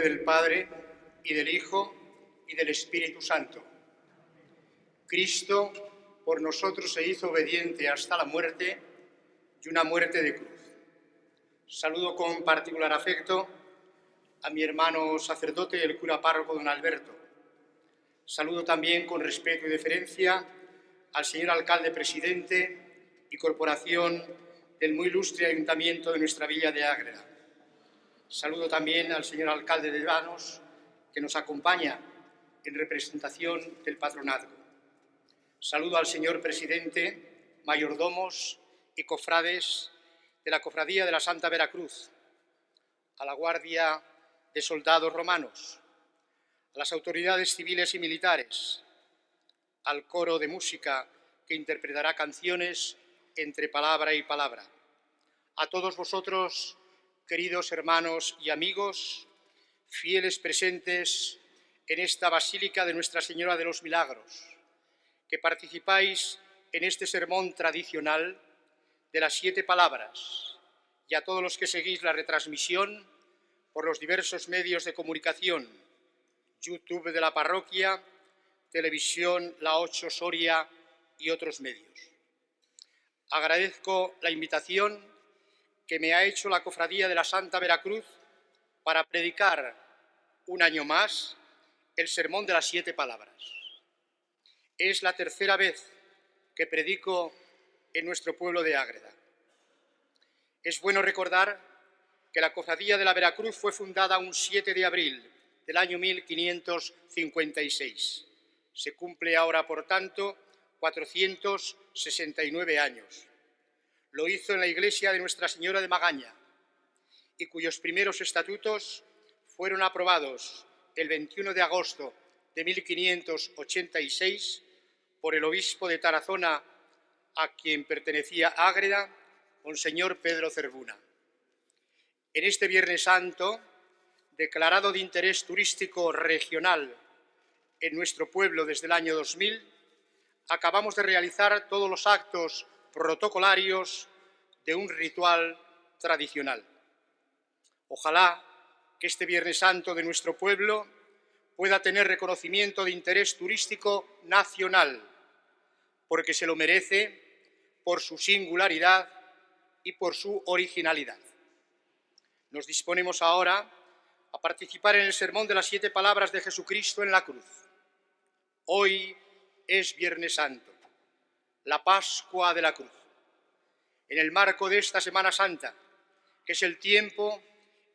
del Padre, y del Hijo, y del Espíritu Santo. Cristo por nosotros se hizo obediente hasta la muerte, y una muerte de cruz. Saludo con particular afecto a mi hermano sacerdote, el cura párroco don Alberto. Saludo también con respeto y deferencia al señor alcalde presidente y corporación del muy ilustre ayuntamiento de nuestra villa de Ágreda. Saludo también al señor alcalde de Banos, que nos acompaña en representación del patronazgo. Saludo al señor presidente, mayordomos y cofrades de la Cofradía de la Santa Veracruz, a la Guardia de Soldados Romanos, a las autoridades civiles y militares, al coro de música que interpretará canciones entre palabra y palabra. A todos vosotros, queridos hermanos y amigos, fieles presentes en esta Basílica de Nuestra Señora de los Milagros, que participáis en este sermón tradicional de las 7 palabras, y a todos los que seguís la retransmisión por los diversos medios de comunicación, YouTube de la parroquia, Televisión La 8 Soria y otros medios. Agradezco la invitación que me ha hecho la Cofradía de la Santa Veracruz para predicar un año más el sermón de las 7 palabras. Es la tercera vez que predico en nuestro pueblo de Ágreda. Es bueno recordar que la Cofradía de la Veracruz fue fundada un 7 de abril del año 1556. Se cumple ahora, por tanto, 469 años. Lo hizo en la iglesia de Nuestra Señora de Magaña, y cuyos primeros estatutos fueron aprobados el 21 de agosto de 1586 por el obispo de Tarazona, a quien pertenecía Ágreda, monseñor Pedro Cervuna. En este Viernes Santo, declarado de interés turístico regional en nuestro pueblo desde el año 2000, acabamos de realizar todos los actos protocolarios de un ritual tradicional. Ojalá que este Viernes Santo de nuestro pueblo pueda tener reconocimiento de interés turístico nacional, porque se lo merece por su singularidad y por su originalidad. Nos disponemos ahora a participar en el sermón de las 7 palabras de Jesucristo en la cruz. Hoy es Viernes Santo, la Pascua de la Cruz. En el marco de esta Semana Santa, que es el tiempo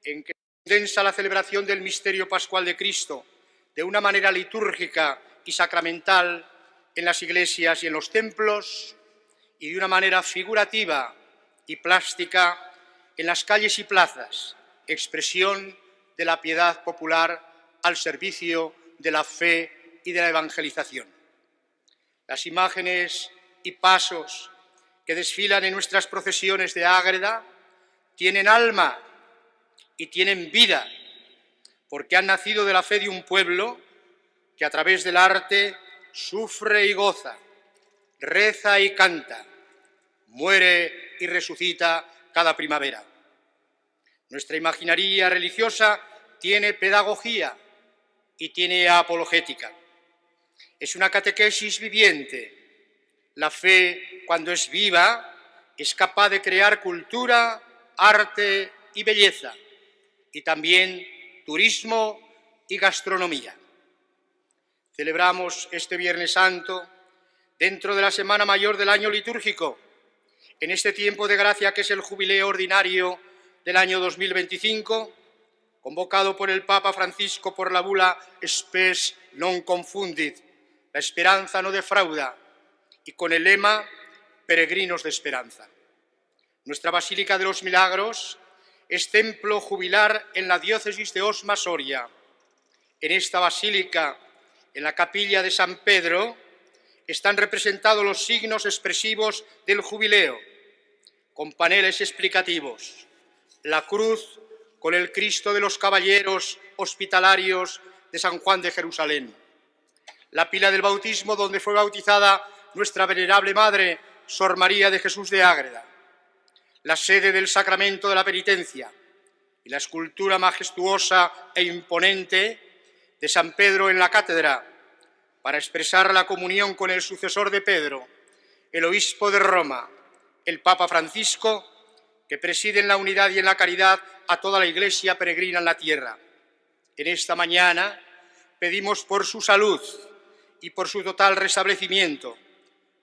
en que se condensa la celebración del misterio pascual de Cristo de una manera litúrgica y sacramental en las iglesias y en los templos, y de una manera figurativa y plástica en las calles y plazas, expresión de la piedad popular al servicio de la fe y de la evangelización. Las imágenes y pasos que desfilan en nuestras procesiones de Ágreda tienen alma y tienen vida, porque han nacido de la fe de un pueblo que a través del arte sufre y goza, reza y canta, muere y resucita cada primavera. Nuestra imaginaria religiosa tiene pedagogía y tiene apologética. Es una catequesis viviente. La fe, cuando es viva, es capaz de crear cultura, arte y belleza, y también turismo y gastronomía. Celebramos este Viernes Santo dentro de la Semana Mayor del año litúrgico, en este tiempo de gracia que es el jubileo ordinario del año 2025, convocado por el Papa Francisco por la bula Spes non confundit, la esperanza no defrauda, y con el lema Peregrinos de Esperanza. Nuestra Basílica de los Milagros es templo jubilar en la diócesis de Osma Soria. En esta basílica, en la capilla de San Pedro, están representados los signos expresivos del jubileo, con paneles explicativos. La cruz con el Cristo de los Caballeros Hospitalarios de San Juan de Jerusalén. La pila del bautismo donde fue bautizada nuestra venerable Madre, Sor María de Jesús de Ágreda. La sede del sacramento de la penitencia y la escultura majestuosa e imponente de San Pedro en la cátedra, para expresar la comunión con el sucesor de Pedro, el obispo de Roma, el Papa Francisco, que preside en la unidad y en la caridad a toda la Iglesia peregrina en la tierra. En esta mañana pedimos por su salud y por su total restablecimiento,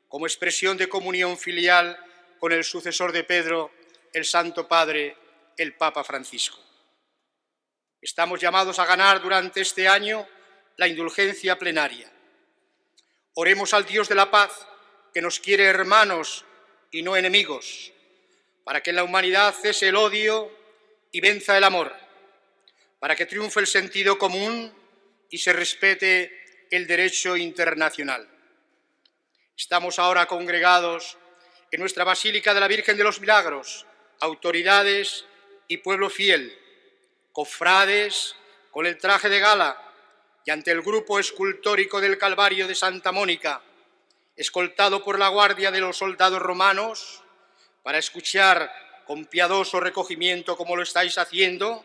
como expresión de comunión filial con el sucesor de Pedro, el Santo Padre, el Papa Francisco. Estamos llamados a ganar durante este año la indulgencia plenaria. Oremos al Dios de la paz, que nos quiere hermanos y no enemigos, para que en la humanidad cese el odio y venza el amor, para que triunfe el sentido común y se respete el derecho internacional. Estamos ahora congregados en nuestra Basílica de la Virgen de los Milagros, autoridades y pueblo fiel, cofrades con el traje de gala y ante el grupo escultórico del Calvario de Santa Mónica, escoltado por la guardia de los soldados romanos, para escuchar con piadoso recogimiento, como lo estáis haciendo,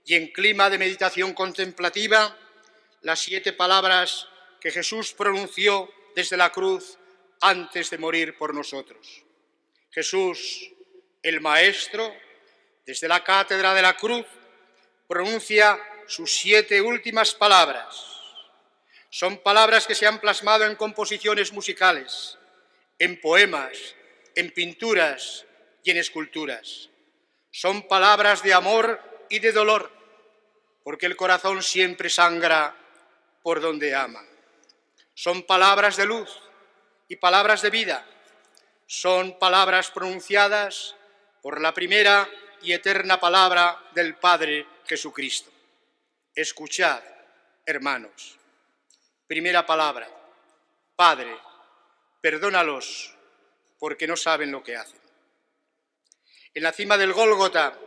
y en clima de meditación contemplativa, las 7 palabras que Jesús pronunció desde la cruz antes de morir por nosotros. Jesús, el Maestro, desde la cátedra de la cruz, pronuncia sus 7 últimas palabras. Son palabras que se han plasmado en composiciones musicales, en poemas, en pinturas y en esculturas. Son palabras de amor y de dolor, porque el corazón siempre sangra por donde ama. Son palabras de luz y palabras de vida. Son palabras pronunciadas por la primera y eterna palabra del Padre Jesucristo. Escuchad, hermanos. Primera palabra: Padre, perdónalos, porque no saben lo que hacen. En la cima del Gólgota,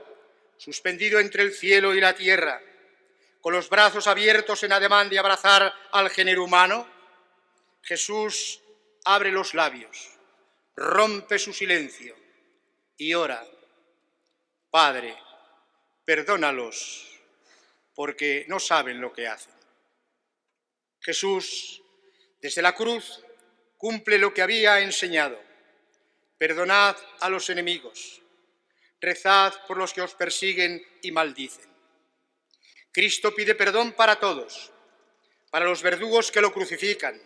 suspendido entre el cielo y la tierra, con los brazos abiertos en ademán de abrazar al género humano, Jesús abre los labios, rompe su silencio y ora: Padre, perdónalos, porque no saben lo que hacen. Jesús, desde la cruz, cumple lo que había enseñado: perdonad a los enemigos, rezad por los que os persiguen y maldicen. Cristo pide perdón para todos, para los verdugos que lo crucifican,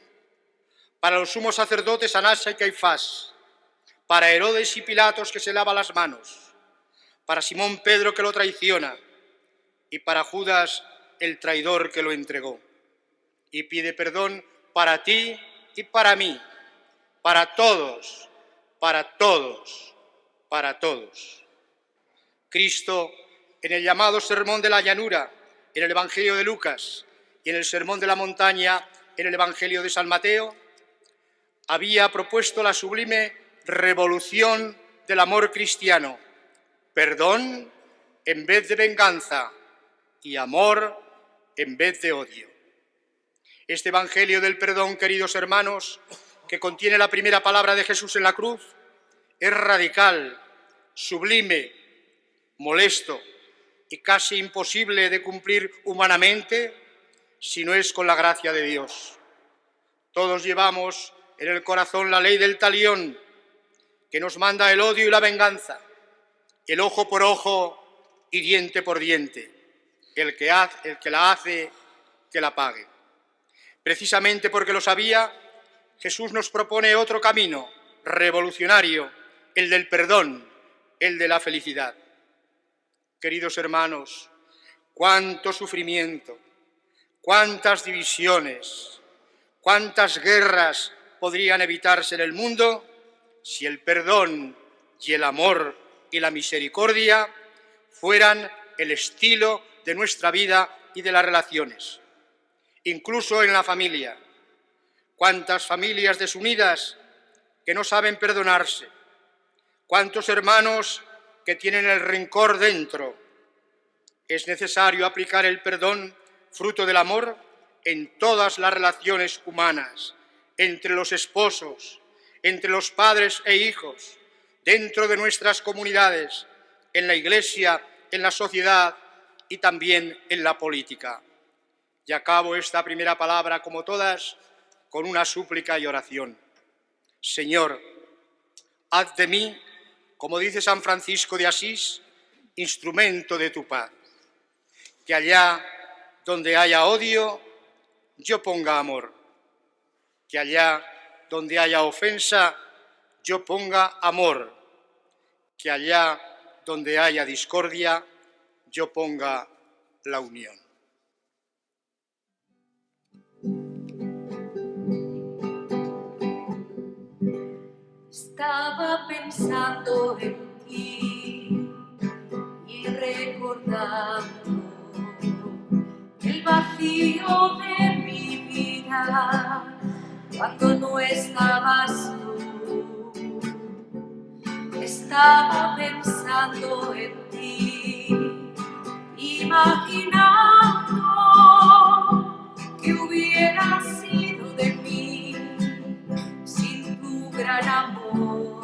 para los sumos sacerdotes Anás y Caifás, para Herodes y Pilatos que se lava las manos, para Simón Pedro que lo traiciona y para Judas el traidor que lo entregó. Y pide perdón para ti y para mí, para todos, para todos, para todos. Cristo, en el llamado Sermón de la Llanura, en el Evangelio de Lucas, y en el Sermón de la Montaña, en el Evangelio de San Mateo, había propuesto la sublime revolución del amor cristiano: perdón en vez de venganza y amor en vez de odio. Este Evangelio del perdón, queridos hermanos, que contiene la primera palabra de Jesús en la cruz, es radical, sublime, molesto y casi imposible de cumplir humanamente si no es con la gracia de Dios. Todos llevamos en el corazón la ley del talión, que nos manda el odio y la venganza, el ojo por ojo y diente por diente. El que la hace, que la pague. Precisamente porque lo sabía, Jesús nos propone otro camino revolucionario, el del perdón, el de la felicidad. Queridos hermanos, cuánto sufrimiento, cuántas divisiones, cuántas guerras podrían evitarse en el mundo si el perdón y el amor y la misericordia fueran el estilo de nuestra vida y de las relaciones. Incluso en la familia. Cuántas familias desunidas que no saben perdonarse. Cuántos hermanos que tienen el rencor dentro. Es necesario aplicar el perdón, fruto del amor, en todas las relaciones humanas, entre los esposos, entre los padres e hijos, dentro de nuestras comunidades, en la Iglesia en la sociedad y también en la política. Y acabo esta primera palabra, como todas, con una súplica y oración. Señor, haz de mí, como dice San Francisco de Asís, instrumento de tu paz. Que allá donde haya odio, yo ponga amor. Que allá donde haya ofensa, yo ponga amor. Que allá donde haya discordia, yo ponga la unión. Estaba pensando en ti y recordando el vacío de mi vida cuando no estabas tú. Estaba pensando en ti, imaginando que hubiera sido de mí sin tu gran amor.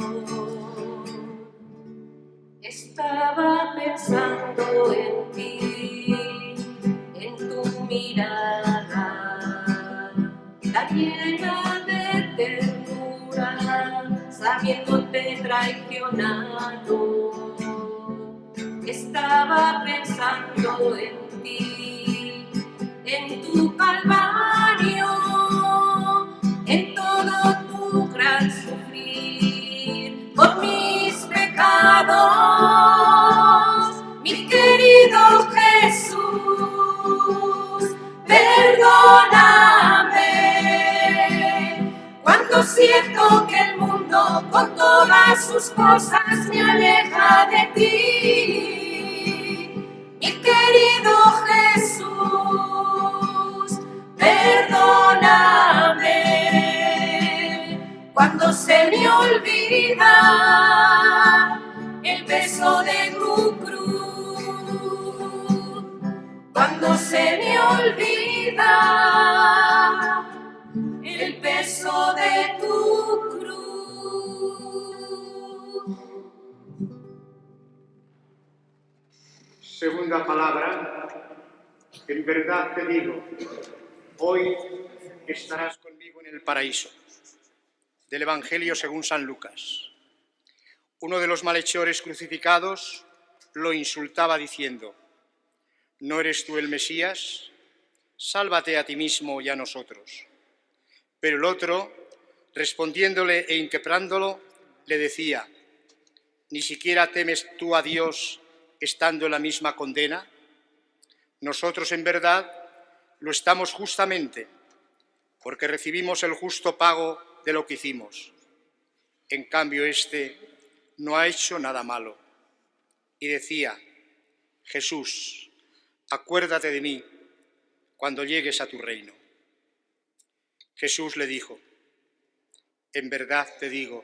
Estaba pensando en ti, en tu mirada, tan llena de ternura, sabiéndote traicionado. Estaba pensando en ti, en tu calvario, en todo tu gran sufrir por mis pecados, mi querido Jesús, perdóname. Cuando siento que el mundo con todas sus cosas me aleja de ti, mi querido Jesús, perdóname. Cuando se me olvida el peso de tu cruz, cuando se me olvida el peso de tu cruz. Segunda palabra, en verdad te digo, hoy estarás conmigo en el paraíso. Del Evangelio según San Lucas. Uno de los malhechores crucificados lo insultaba diciendo: ¿no eres tú el Mesías? Sálvate a ti mismo y a nosotros. Pero el otro, respondiéndole e inquebrándolo, le decía: ¿ni siquiera temes tú a Dios estando en la misma condena? Nosotros en verdad lo estamos justamente, porque recibimos el justo pago de lo que hicimos. En cambio, este no ha hecho nada malo. Y decía: Jesús, acuérdate de mí cuando llegues a tu reino. Jesús le dijo: en verdad te digo,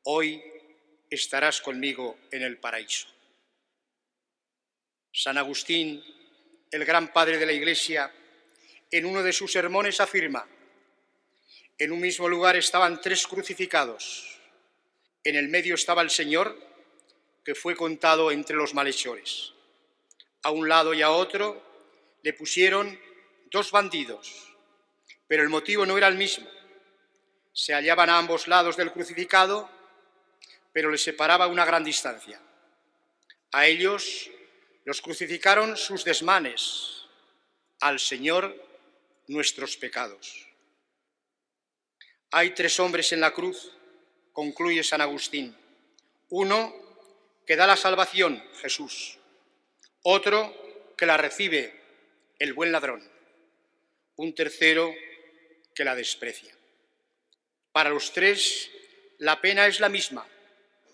hoy estarás conmigo en el paraíso. San Agustín, el gran padre de la Iglesia, en uno de sus sermones afirma: en un mismo lugar estaban tres crucificados. En el medio estaba el Señor, que fue contado entre los malhechores. A un lado y a otro le pusieron dos bandidos, pero el motivo no era el mismo. Se hallaban a ambos lados del crucificado, pero les separaba una gran distancia. A ellos los crucificaron sus desmanes, al Señor nuestros pecados. Hay tres hombres en la cruz, concluye San Agustín. Uno que da la salvación, Jesús. Otro que la recibe, el buen ladrón. Un tercero que la desprecia. Para los tres la pena es la misma,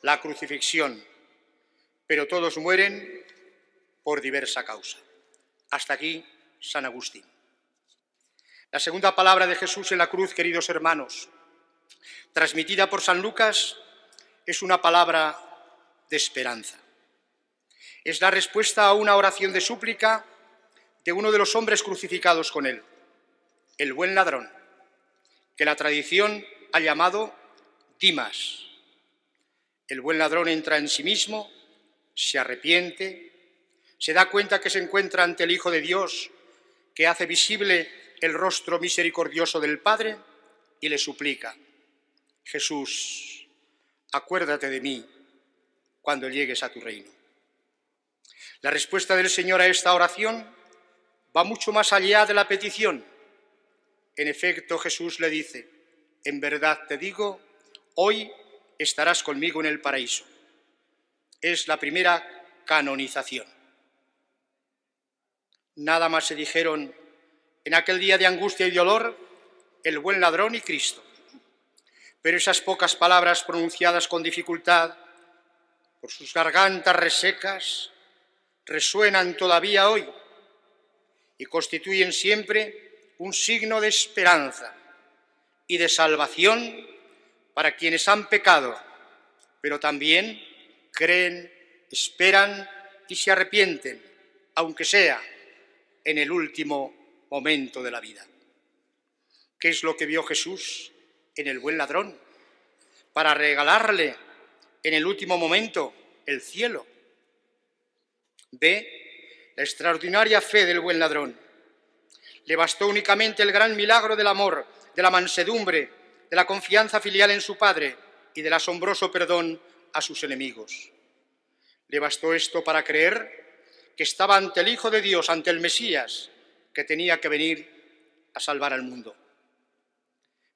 la crucifixión, pero todos mueren por diversa causa. Hasta aquí San Agustín. La segunda palabra de Jesús en la cruz, queridos hermanos, transmitida por San Lucas, es una palabra de esperanza. Es la respuesta a una oración de súplica de uno de los hombres crucificados con él, el buen ladrón, que la tradición ha llamado Dimas. El buen ladrón entra en sí mismo, se arrepiente, Se da cuenta que se encuentra ante el Hijo de Dios, que hace visible el rostro misericordioso del Padre y le suplica: Jesús, acuérdate de mí cuando llegues a tu reino. La respuesta del Señor a esta oración va mucho más allá de la petición. En efecto, Jesús le dice: en verdad te digo, hoy estarás conmigo en el paraíso. Es la primera canonización. Nada más se dijeron en aquel día de angustia y dolor el buen ladrón y Cristo. Pero esas pocas palabras pronunciadas con dificultad, por sus gargantas resecas, resuenan todavía hoy y constituyen siempre un signo de esperanza y de salvación para quienes han pecado, pero también creen, esperan y se arrepienten, aunque sea en el último momento de la vida. ¿Qué es lo que vio Jesús en el buen ladrón para regalarle en el último momento el cielo? Ve la extraordinaria fe del buen ladrón. Le bastó únicamente el gran milagro del amor, de la mansedumbre, de la confianza filial en su Padre y del asombroso perdón a sus enemigos. Le bastó esto para creer que estaba ante el Hijo de Dios, ante el Mesías, que tenía que venir a salvar al mundo.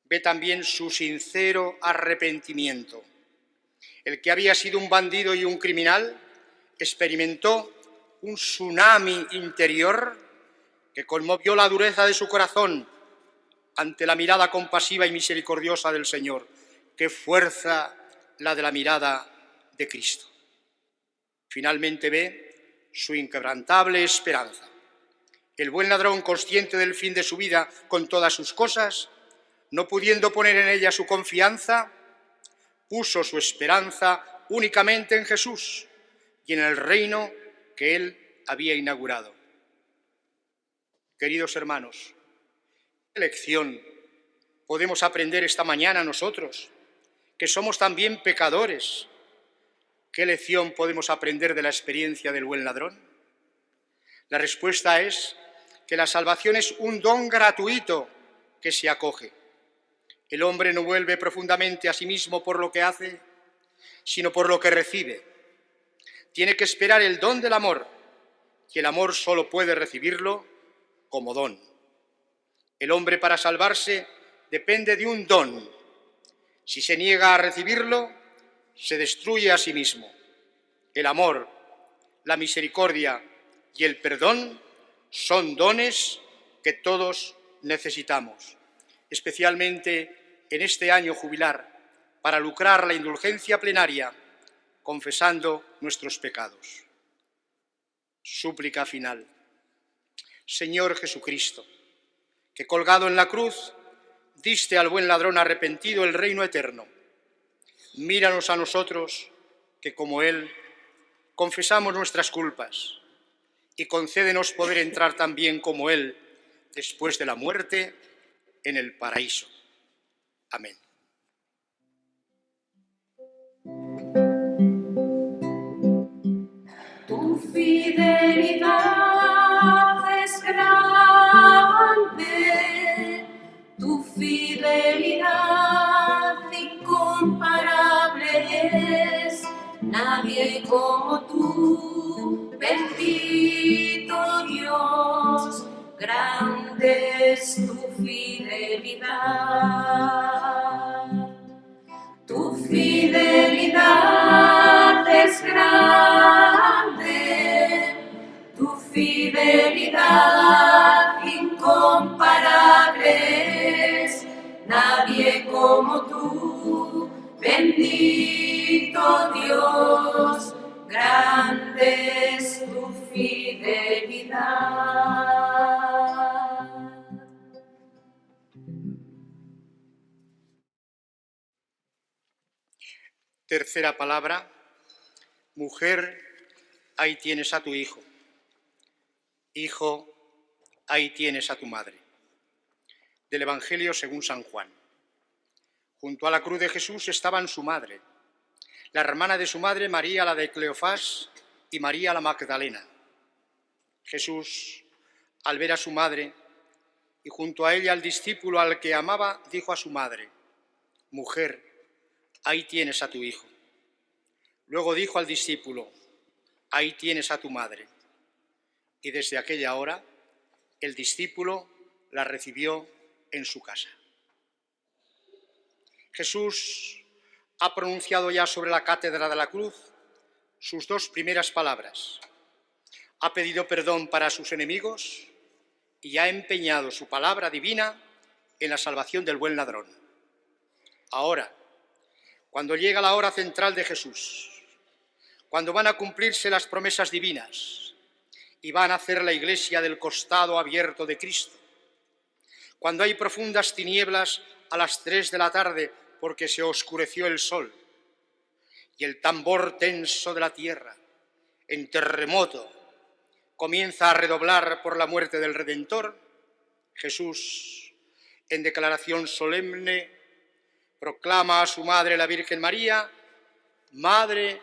Ve también su sincero arrepentimiento. El que había sido un bandido y un criminal experimentó un tsunami interior que conmovió la dureza de su corazón ante la mirada compasiva y misericordiosa del Señor. ¡Qué fuerza la de la mirada de Cristo! Finalmente ve su inquebrantable esperanza. El buen ladrón, consciente del fin de su vida con todas sus cosas, no pudiendo poner en ella su confianza, puso su esperanza únicamente en Jesús y en el reino que él había inaugurado. Queridos hermanos, ¿qué lección podemos aprender esta mañana nosotros, que somos también pecadores? ¿Qué lección podemos aprender de la experiencia del buen ladrón? La respuesta es que la salvación es un don gratuito que se acoge. El hombre no vuelve profundamente a sí mismo por lo que hace, sino por lo que recibe. Tiene que esperar el don del amor, y el amor solo puede recibirlo como don. El hombre, para salvarse, depende de un don. Si se niega a recibirlo, se destruye a sí mismo. El amor, la misericordia y el perdón son dones que todos necesitamos, especialmente en este año jubilar, para lucrar la indulgencia plenaria, confesando nuestros pecados. Súplica final. Señor Jesucristo, que colgado en la cruz diste al buen ladrón arrepentido el reino eterno, míranos a nosotros, que como él confesamos nuestras culpas, y concédenos poder entrar también como él, después de la muerte, en el paraíso. Amén. Tu fidelidad es grande, tu fidelidad incomparable es, nadie como tú, bendito Dios, grande es tu fidelidad. Tu fidelidad es grande, tu fidelidad incomparable es, nadie como tú, bendito Dios, grande es tu fidelidad. Tercera palabra: mujer, ahí tienes a tu hijo. Hijo, ahí tienes a tu madre. Del Evangelio según San Juan. Junto a la cruz de Jesús estaban su madre, la hermana de su madre, María la de Cleofás, y María la Magdalena. Jesús, al ver a su madre y junto a ella al discípulo al que amaba, dijo a su madre: «Mujer, ahí tienes a tu hijo». Luego dijo al discípulo: «Ahí tienes a tu madre». Y desde aquella hora el discípulo la recibió en su casa. Jesús ha pronunciado ya sobre la cátedra de la cruz sus dos primeras palabras. Ha pedido perdón para sus enemigos y ha empeñado su palabra divina en la salvación del buen ladrón. Ahora, cuando llega la hora central de Jesús, cuando van a cumplirse las promesas divinas y van a hacer la iglesia del costado abierto de Cristo, cuando hay profundas tinieblas a las 3 de la tarde porque se oscureció el sol y el tambor tenso de la tierra, en terremoto, comienza a redoblar por la muerte del Redentor, Jesús, en declaración solemne, proclama a su madre, la Virgen María, madre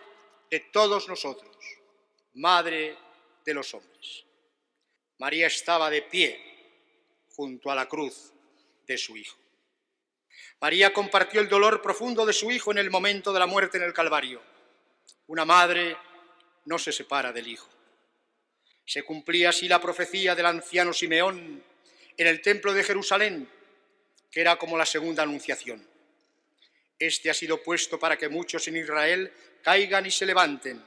de todos nosotros, madre de los hombres. María estaba de pie junto a la cruz de su Hijo. María compartió el dolor profundo de su Hijo en el momento de la muerte en el Calvario. Una madre no se separa del Hijo. Se cumplía así la profecía del anciano Simeón en el templo de Jerusalén, que era como la segunda anunciación. Este ha sido puesto para que muchos en Israel caigan y se levanten,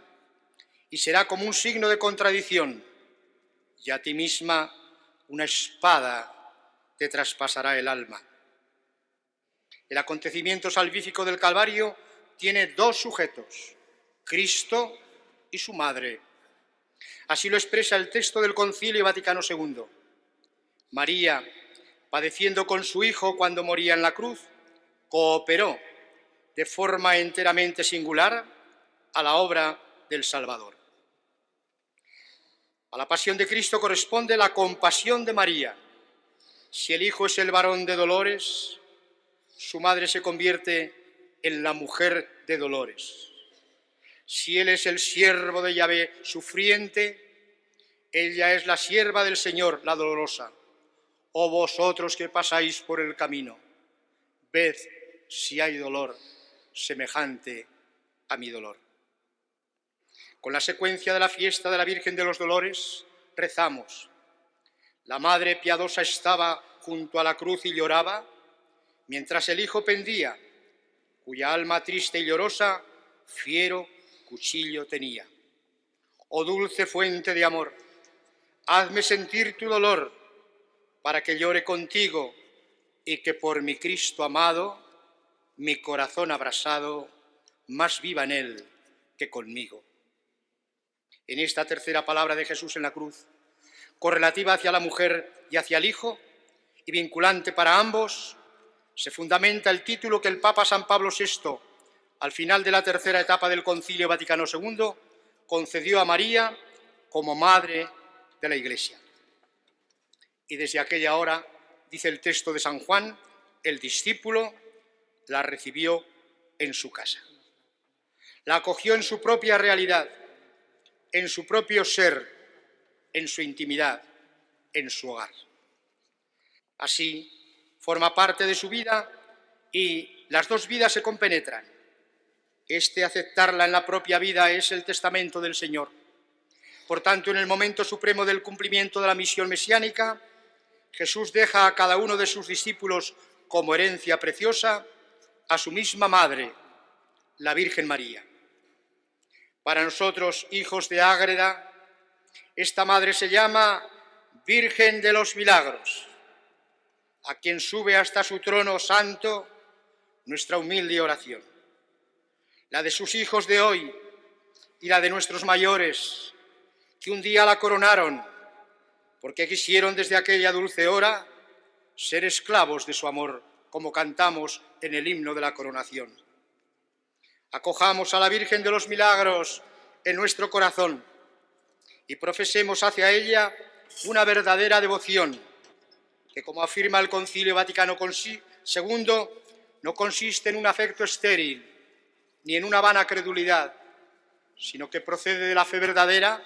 y será como un signo de contradicción, y a ti misma una espada te traspasará el alma. El acontecimiento salvífico del Calvario tiene dos sujetos, Cristo y su madre. Así lo expresa el texto del Concilio Vaticano II. María, padeciendo con su Hijo cuando moría en la cruz, cooperó de forma enteramente singular a la obra del Salvador. A la pasión de Cristo corresponde la compasión de María. Si el Hijo es el varón de dolores, su madre se convierte en la mujer de dolores. Si Él es el siervo de Yahvé sufriente, ella es la sierva del Señor, la dolorosa. Oh vosotros que pasáis por el camino, ved si hay dolor semejante a mi dolor. Con la secuencia de la fiesta de la Virgen de los Dolores rezamos: la Madre piadosa estaba junto a la cruz y lloraba, mientras el Hijo pendía, cuya alma triste y llorosa fiero cuchillo tenía. Oh dulce fuente de amor, hazme sentir tu dolor, para que llore contigo y que por mi Cristo amado, mi corazón abrasado, más viva en él que conmigo. En esta tercera palabra de Jesús en la cruz, correlativa hacia la mujer y hacia el Hijo, y vinculante para ambos, se fundamenta el título que el Papa San Pablo VI, al final de la tercera etapa del Concilio Vaticano II, concedió a María como Madre de la Iglesia. Y desde aquella hora, dice el texto de San Juan, el discípulo la recibió en su casa. La acogió en su propia realidad, en su propio ser, en su intimidad, en su hogar. Así, forma parte de su vida y las dos vidas se compenetran. Aceptarla en la propia vida es el testamento del Señor. Por tanto, en el momento supremo del cumplimiento de la misión mesiánica, Jesús deja a cada uno de sus discípulos como herencia preciosa a su misma madre, la Virgen María. Para nosotros, hijos de Ágreda, esta madre se llama Virgen de los Milagros, a quien sube hasta su trono santo nuestra humilde oración. La de sus hijos de hoy y la de nuestros mayores, que un día la coronaron, porque quisieron desde aquella dulce hora ser esclavos de su amor, como cantamos en el himno de la coronación. Acojamos a la Virgen de los Milagros en nuestro corazón y profesemos hacia ella una verdadera devoción, que, como afirma el Concilio Vaticano II, no consiste en un afecto estéril ni en una vana credulidad, sino que procede de la fe verdadera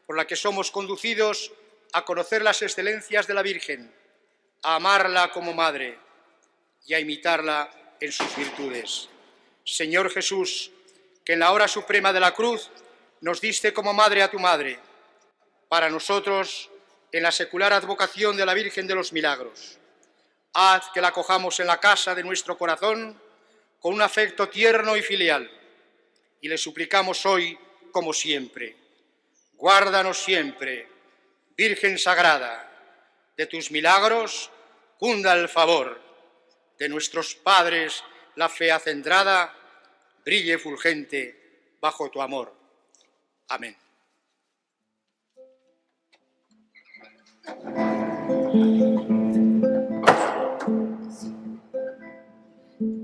por la que somos conducidos a conocer las excelencias de la Virgen, a amarla como madre y a imitarla en sus virtudes. Señor Jesús, que en la hora suprema de la cruz nos diste como madre a tu madre, para nosotros, en la secular advocación de la Virgen de los Milagros, haz que la acojamos en la casa de nuestro corazón con un afecto tierno y filial, y le suplicamos hoy, como siempre, guárdanos siempre, Virgen Sagrada, de tus milagros cunda el favor, de nuestros padres la fe acendrada, brille fulgente bajo tu amor. Amén.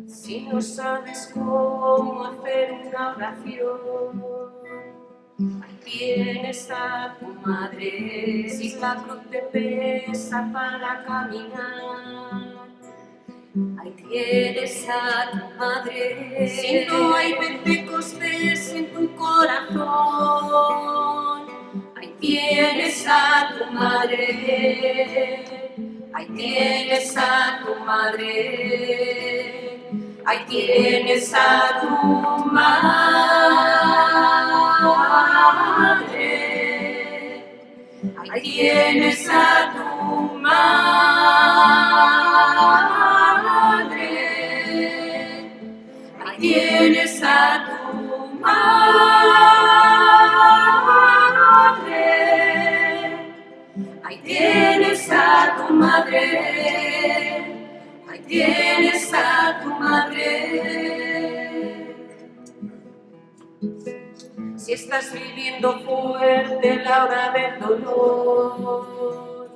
Si no sabes cómo hacer una oración, ahí tienes a tu madre. Si la cruz te pesa para caminar, ahí tienes a tu madre. Si no hay Pentecostés en tu corazón, ahí tienes a tu madre. Ahí tienes a tu madre. Ahí tienes a tu madre. Ahí tienes a tu madre. Ahí tienes a tu madre. Ahí tienes a tu madre. Ahí tienes a tu madre. Si estás viviendo fuerte la hora del dolor,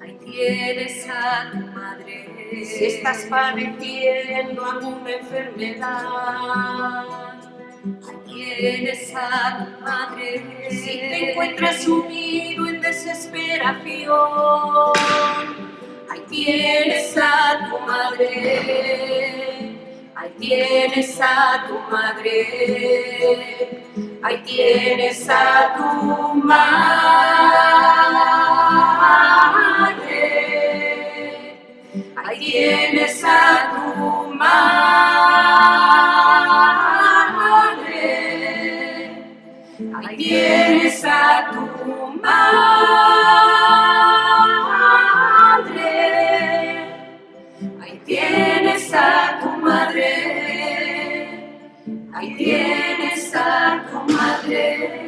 ahí tienes a tu madre. Si estás padeciendo alguna enfermedad, ahí tienes a tu madre. Si te encuentras sumido en desesperación, ahí tienes a tu madre. Ahí tienes a tu madre. Ahí tienes a tu madre. Ahí tienes a tu madre. Ahí tienes a tu madre. Ahí tienes a tu madre. Ahí tienes a tu madre.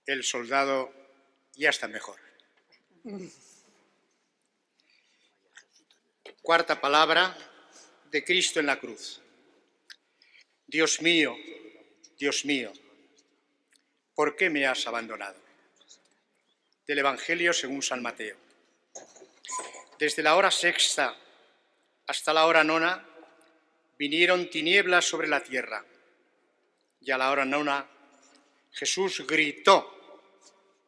El soldado ya está mejor. Cuarta palabra de Cristo en la cruz. Dios mío, ¿por qué me has abandonado? Del Evangelio según San Mateo. Desde la hora sexta hasta la hora nona vinieron tinieblas sobre la tierra, y a la hora nona Jesús gritó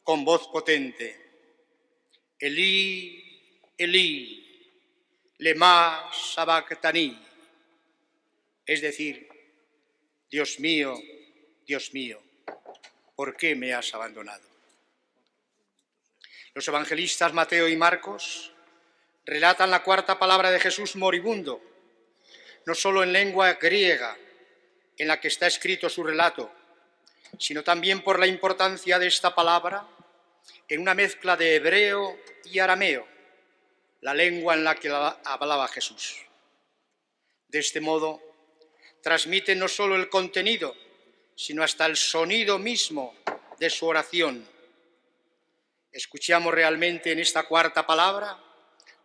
con voz potente: Elí, Elí, lema sabactani. Es decir, Dios mío, ¿por qué me has abandonado? Los evangelistas Mateo y Marcos relatan la cuarta palabra de Jesús moribundo, no solo en lengua griega, en la que está escrito su relato, sino también por la importancia de esta palabra en una mezcla de hebreo y arameo, la lengua en la que hablaba Jesús. De este modo, transmite no solo el contenido, sino hasta el sonido mismo de su oración. Escuchamos realmente en esta cuarta palabra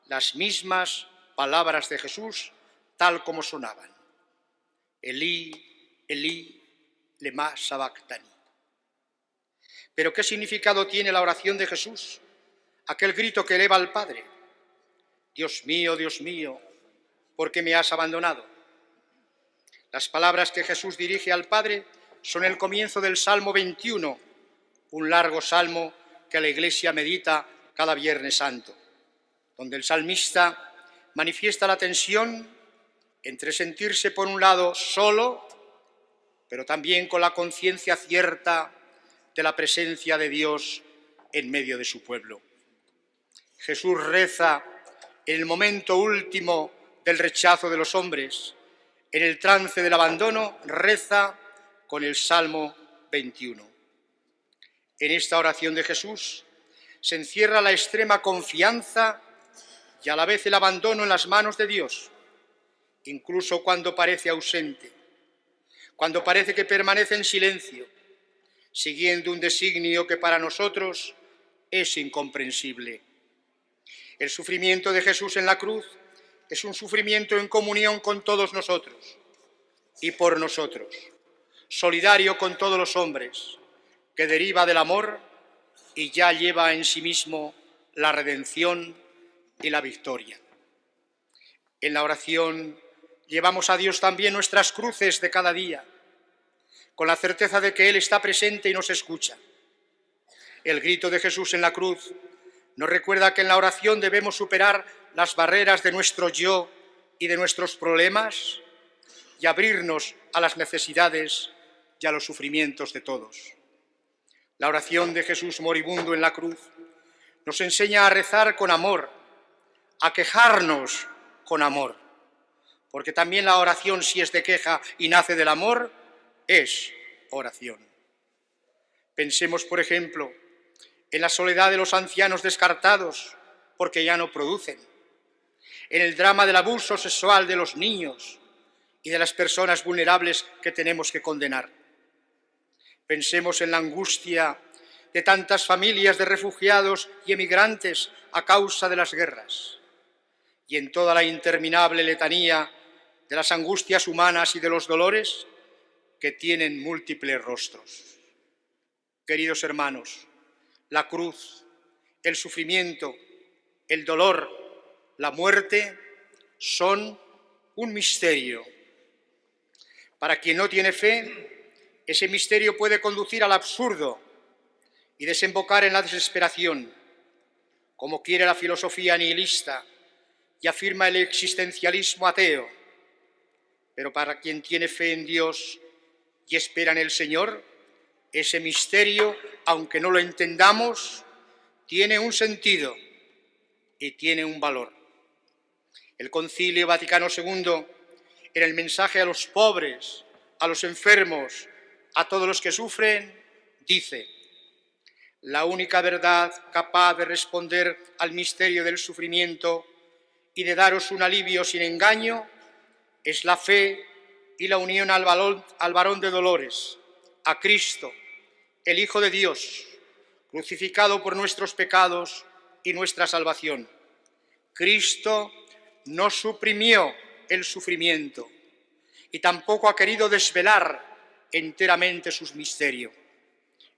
las mismas palabras de Jesús tal como sonaban. Elí, Elí, lema sabactani. Pero ¿qué significado tiene la oración de Jesús? Aquel grito que eleva al Padre. Dios mío, ¿por qué me has abandonado? Las palabras que Jesús dirige al Padre son el comienzo del Salmo 21, un largo salmo que la Iglesia medita cada Viernes Santo, donde el salmista manifiesta la tensión entre sentirse por un lado solo, pero también con la conciencia cierta de la presencia de Dios en medio de su pueblo. Jesús reza en el momento último del rechazo de los hombres, en el trance del abandono, reza con el Salmo 21. En esta oración de Jesús se encierra la extrema confianza y a la vez el abandono en las manos de Dios, incluso cuando parece ausente, cuando parece que permanece en silencio, siguiendo un designio que para nosotros es incomprensible. El sufrimiento de Jesús en la cruz es un sufrimiento en comunión con todos nosotros y por nosotros, solidario con todos los hombres, que deriva del amor y ya lleva en sí mismo la redención y la victoria. En la oración llevamos a Dios también nuestras cruces de cada día, con la certeza de que Él está presente y nos escucha. El grito de Jesús en la cruz nos recuerda que en la oración debemos superar las barreras de nuestro yo y de nuestros problemas y abrirnos a las necesidades y a los sufrimientos de todos. La oración de Jesús moribundo en la cruz nos enseña a rezar con amor, a quejarnos con amor, porque también la oración, si es de queja y nace del amor, es oración. Pensemos, por ejemplo, en la soledad de los ancianos descartados porque ya no producen, en el drama del abuso sexual de los niños y de las personas vulnerables que tenemos que condenar. Pensemos en la angustia de tantas familias de refugiados y emigrantes a causa de las guerras, y en toda la interminable letanía de las angustias humanas y de los dolores que tienen múltiples rostros. Queridos hermanos, la cruz, el sufrimiento, el dolor, la muerte son un misterio. Para quien no tiene fe, ese misterio puede conducir al absurdo y desembocar en la desesperación, como quiere la filosofía nihilista y afirma el existencialismo ateo. Pero para quien tiene fe en Dios y espera en el Señor, ese misterio, aunque no lo entendamos, tiene un sentido y tiene un valor. El Concilio Vaticano II, en el mensaje a los pobres, a los enfermos, a todos los que sufren, dice: la única verdad capaz de responder al misterio del sufrimiento y de daros un alivio sin engaño es la fe y la unión al varón de dolores, a Cristo, el Hijo de Dios, crucificado por nuestros pecados y nuestra salvación. Cristo no suprimió el sufrimiento y tampoco ha querido desvelar enteramente sus misterios.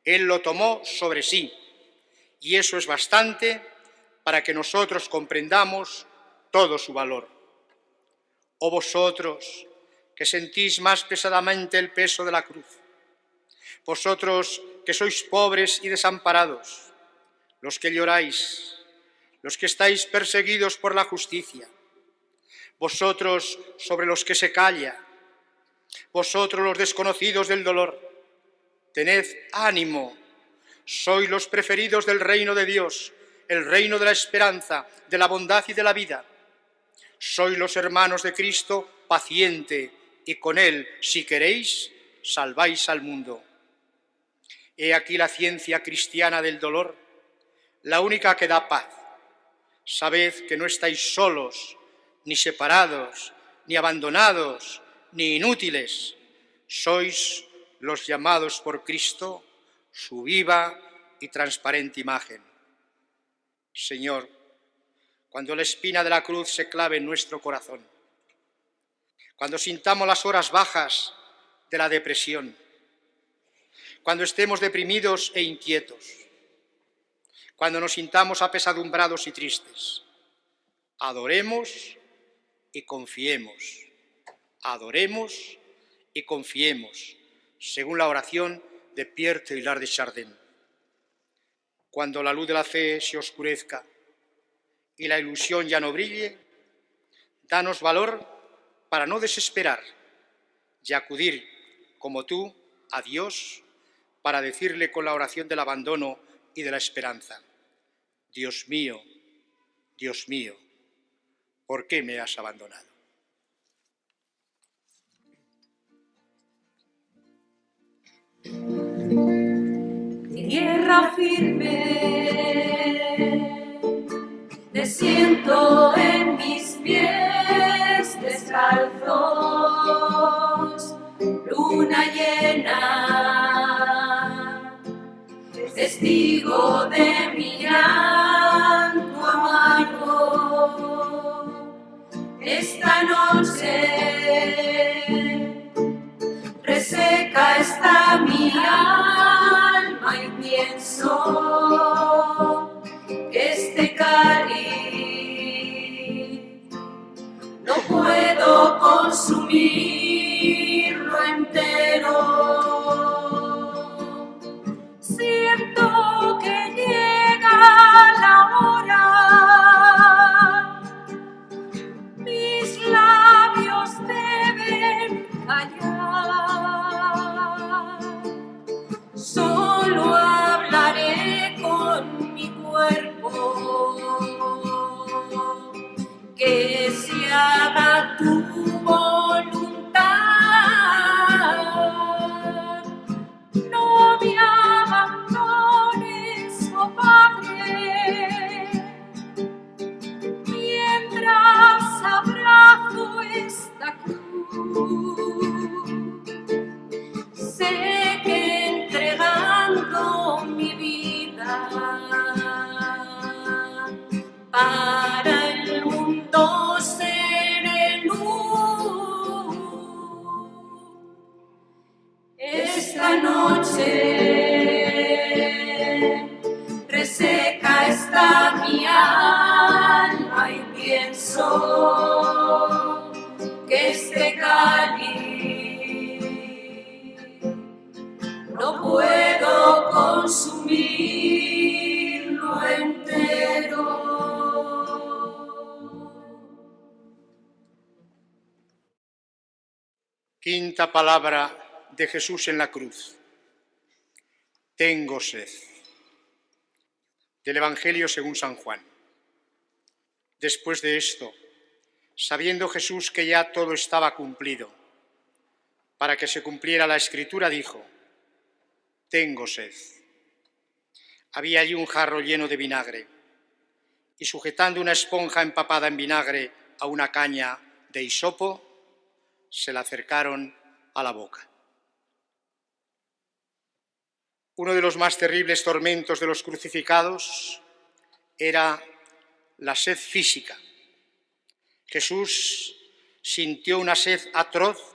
Él lo tomó sobre sí, y eso es bastante para que nosotros comprendamos todo su valor. Oh vosotros, que sentís más pesadamente el peso de la cruz, vosotros que sois pobres y desamparados, los que lloráis, los que estáis perseguidos por la justicia, vosotros sobre los que se calla, vosotros los desconocidos del dolor, tened ánimo, sois los preferidos del reino de Dios, el reino de la esperanza, de la bondad y de la vida. Sois los hermanos de Cristo paciente y con Él, si queréis, salváis al mundo. He aquí la ciencia cristiana del dolor, la única que da paz. Sabed que no estáis solos, ni separados, ni abandonados, ni inútiles. Sois los llamados por Cristo, su viva y transparente imagen. Señor, cuando la espina de la cruz se clave en nuestro corazón, cuando sintamos las horas bajas de la depresión, cuando estemos deprimidos e inquietos, cuando nos sintamos apesadumbrados y tristes, adoremos y confiemos. Adoremos y confiemos, según la oración de Pierre Teilhard de Chardin. Cuando la luz de la fe se oscurezca y la ilusión ya no brille, danos valor para no desesperar y acudir, como tú, a Dios, para decirle con la oración del abandono y de la esperanza: Dios mío, ¿por qué me has abandonado? Tierra firme, te siento en mis pies descalzos, luna llena, testigo de mi llanto amargo. Esta noche reseca está mi alma y pienso que este cáliz no puedo consumirlo entero. Siento que llega la hora, mis labios deben callar, solo hablaré con mi cuerpo, que se haga tu voluntad. No me abandones, oh Padre, mientras abrazo esta cruz. Sé que entregando mi vida para el mundo seré luz. Esta noche reseca está mi alma y pienso que este cáliz no puedo consumirlo entero. Quinta palabra de Jesús en la cruz: tengo sed. Del Evangelio según San Juan. Después de esto, sabiendo Jesús que ya todo estaba cumplido, para que se cumpliera la Escritura, dijo: tengo sed. Había allí un jarro lleno de vinagre, y sujetando una esponja empapada en vinagre a una caña de hisopo, se la acercaron a la boca. Uno de los más terribles tormentos de los crucificados era la sed física. Jesús sintió una sed atroz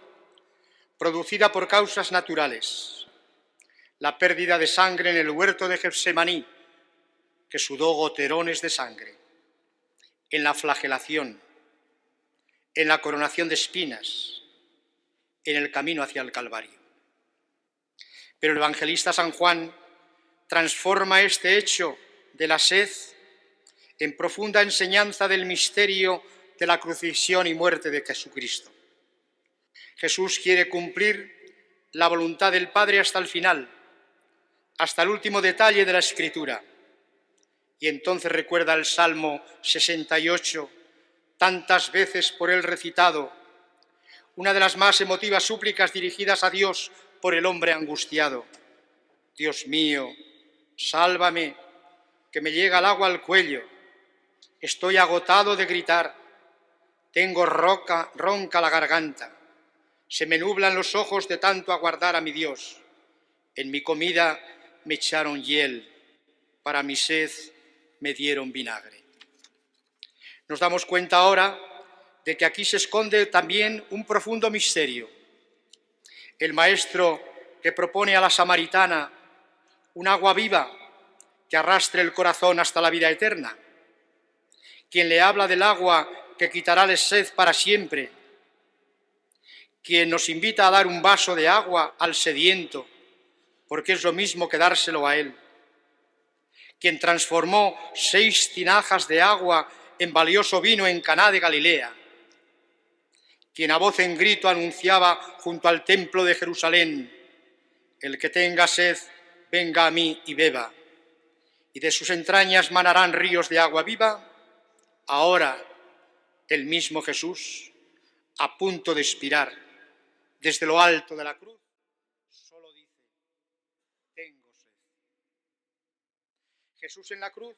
producida por causas naturales: la pérdida de sangre en el huerto de Getsemaní, que sudó goterones de sangre; en la flagelación; en la coronación de espinas; en el camino hacia el Calvario. Pero el evangelista San Juan transforma este hecho de la sed en profunda enseñanza del misterio de la crucifixión y muerte de Jesucristo. Jesús quiere cumplir la voluntad del Padre hasta el final, hasta el último detalle de la Escritura. Y entonces recuerda el Salmo 68, tantas veces por él recitado, una de las más emotivas súplicas dirigidas a Dios por el hombre angustiado: Dios mío, sálvame, que me llega el agua al cuello, estoy agotado de gritar, tengo ronca la garganta, se me nublan los ojos de tanto aguardar a mi Dios, en mi comida me echaron hiel, para mi sed me dieron vinagre. Nos damos cuenta ahora de que aquí se esconde también un profundo misterio. El Maestro que propone a la samaritana un agua viva que arrastre el corazón hasta la vida eterna, quien le habla del agua que quitará la sed para siempre, quien nos invita a dar un vaso de agua al sediento, porque es lo mismo que dárselo a él, quien transformó 6 tinajas de agua en valioso vino en Caná de Galilea, quien a voz en grito anunciaba junto al templo de Jerusalén: el que tenga sed, venga a mí y beba, y de sus entrañas manarán ríos de agua viva. Ahora el mismo Jesús, a punto de expirar, desde lo alto de la cruz, solo dice: tengo sed. Jesús en la cruz,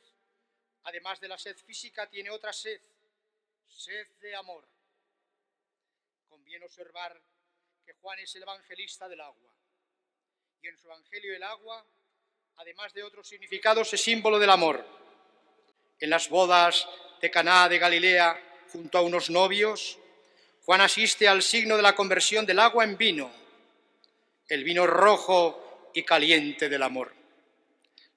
además de la sed física, tiene otra sed, sed de amor. Conviene observar que Juan es el evangelista del agua, y en su evangelio el agua, además de otros significados, es símbolo del amor. En las bodas de Caná de Galilea, junto a unos novios, Juan asiste al signo de la conversión del agua en vino, el vino rojo y caliente del amor.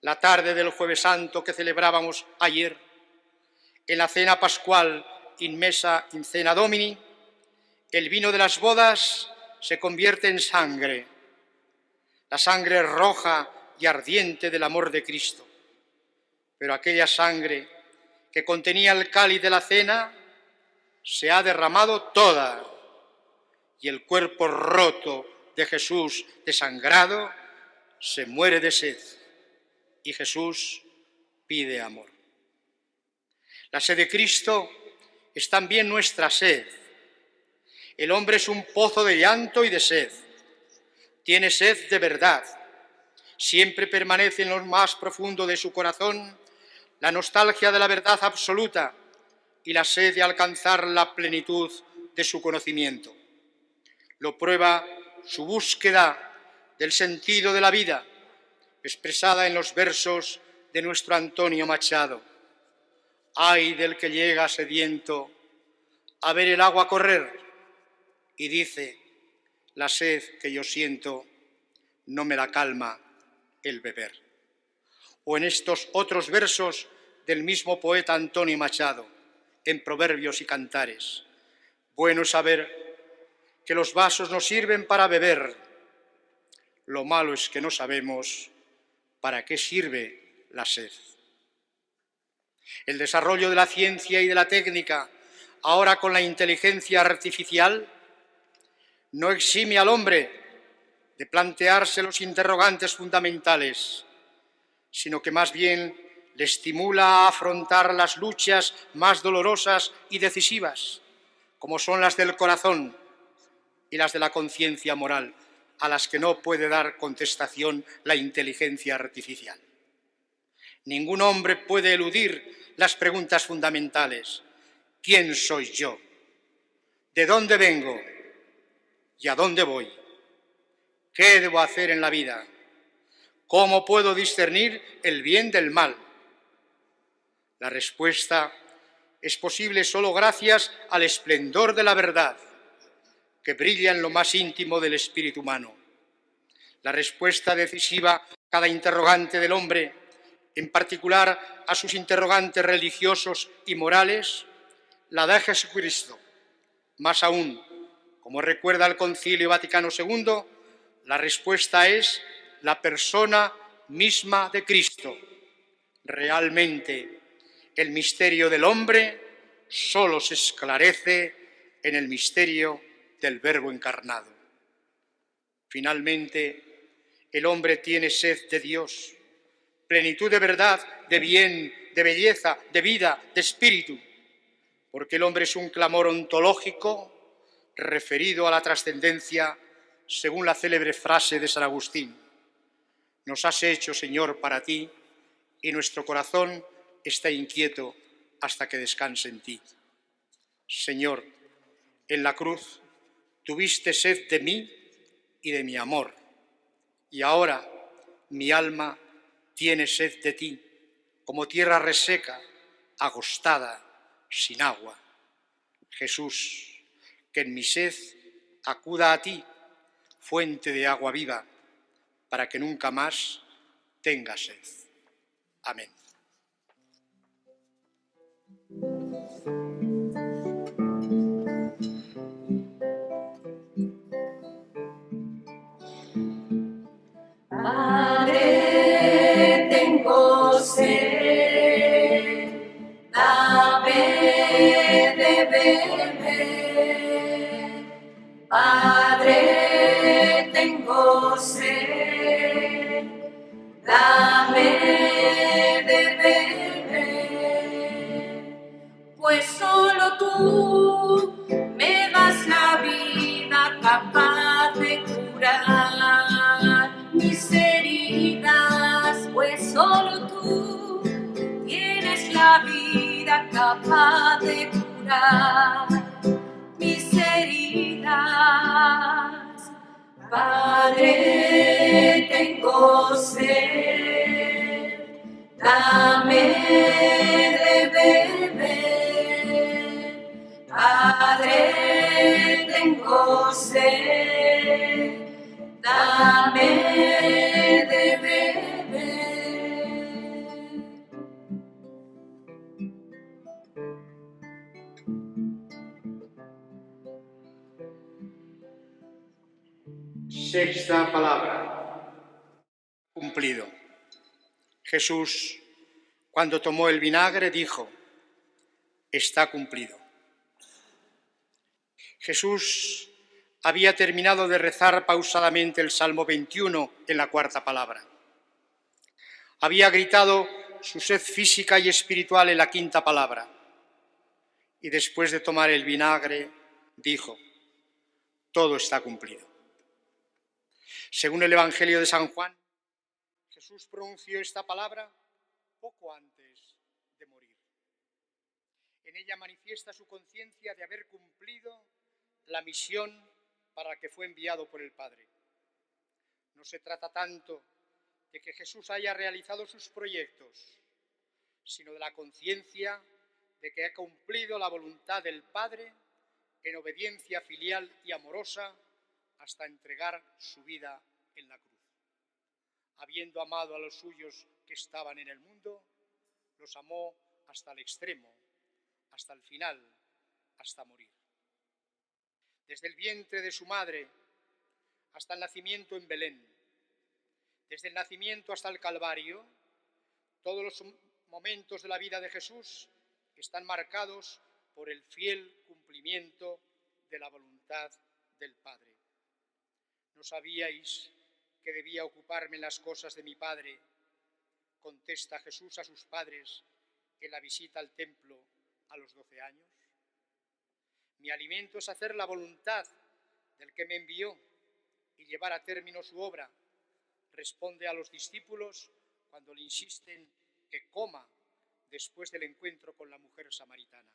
La tarde del Jueves Santo que celebrábamos ayer, en la cena pascual in mesa in cena Domini, el vino de las bodas se convierte en sangre, la sangre roja y ardiente del amor de Cristo. Pero aquella sangre que contenía el cáliz de la cena se ha derramado toda, y el cuerpo roto de Jesús desangrado se muere de sed, y Jesús pide amor. La sed de Cristo es también nuestra sed. El hombre es un pozo de llanto y de sed. Tiene sed de verdad. Siempre permanece en lo más profundo de su corazón la nostalgia de la verdad absoluta y la sed de alcanzar la plenitud de su conocimiento. Lo prueba su búsqueda del sentido de la vida, expresada en los versos de nuestro Antonio Machado. Ay del que llega sediento a ver el agua correr y dice: la sed que yo siento no me la calma el beber. O en estos otros versos del mismo poeta Antonio Machado, en Proverbios y Cantares: bueno es saber que los vasos nos sirven para beber, lo malo es que no sabemos para qué sirve la sed. El desarrollo de la ciencia y de la técnica, ahora con la inteligencia artificial, no exime al hombre de plantearse los interrogantes fundamentales, sino que más bien le estimula a afrontar las luchas más dolorosas y decisivas, como son las del corazón y las de la conciencia moral, a las que no puede dar contestación la inteligencia artificial. Ningún hombre puede eludir las preguntas fundamentales: ¿quién soy yo? ¿De dónde vengo? ¿Y a dónde voy? ¿Qué debo hacer en la vida? ¿Cómo puedo discernir el bien del mal? La respuesta es posible solo gracias al esplendor de la verdad, que brilla en lo más íntimo del espíritu humano. La respuesta decisiva a cada interrogante del hombre, en particular a sus interrogantes religiosos y morales, la da Jesucristo. Más aún, como recuerda el Concilio Vaticano II, la respuesta es la persona misma de Cristo. Realmente, el misterio del hombre solo se esclarece en el misterio del Verbo encarnado. Finalmente, el hombre tiene sed de Dios, plenitud de verdad, de bien, de belleza, de vida, de espíritu, porque el hombre es un clamor ontológico referido a la trascendencia, según la célebre frase de San Agustín: nos has hecho, Señor, para ti, y nuestro corazón está inquieto hasta que descanse en ti. Señor, en la cruz tuviste sed de mí y de mi amor, y ahora mi alma tiene sed de ti, como tierra reseca, agostada, sin agua. Jesús, que en mi sed acuda a ti, fuente de agua viva, para que nunca más tenga sed. Amén. Padre, tengo sed, dame de beber. Padre, tengo sed, dame de beber. Pues solo tú me das la vida capaz de curar mis heridas, pues solo tú tienes la vida capaz de curar mis heridas. Padre, tengo sed, dame de beber. Padre, tengo sed, dame de beber. Sexta palabra. Cumplido. Jesús, cuando tomó el vinagre, dijo: está cumplido. Jesús había terminado de rezar pausadamente el Salmo 21 en la cuarta palabra. Había gritado su sed física y espiritual en la quinta palabra. Y después de tomar el vinagre, dijo: todo está cumplido. Según el Evangelio de San Juan, Jesús pronunció esta palabra poco antes de morir. En ella manifiesta su conciencia de haber cumplido la misión para la que fue enviado por el Padre. No se trata tanto de que Jesús haya realizado sus proyectos, sino de la conciencia de que ha cumplido la voluntad del Padre en obediencia filial y amorosa hasta entregar su vida en la cruz. Habiendo amado a los suyos que estaban en el mundo, los amó hasta el extremo, hasta el final, hasta morir. Desde el vientre de su madre hasta el nacimiento en Belén, desde el nacimiento hasta el Calvario, todos los momentos de la vida de Jesús están marcados por el fiel cumplimiento de la voluntad del Padre. ¿No sabíais que debía ocuparme en las cosas de mi Padre?, contesta Jesús a sus padres en la visita al templo a los 12 años. Mi alimento es hacer la voluntad del que me envió y llevar a término su obra, responde a los discípulos cuando le insisten que coma después del encuentro con la mujer samaritana.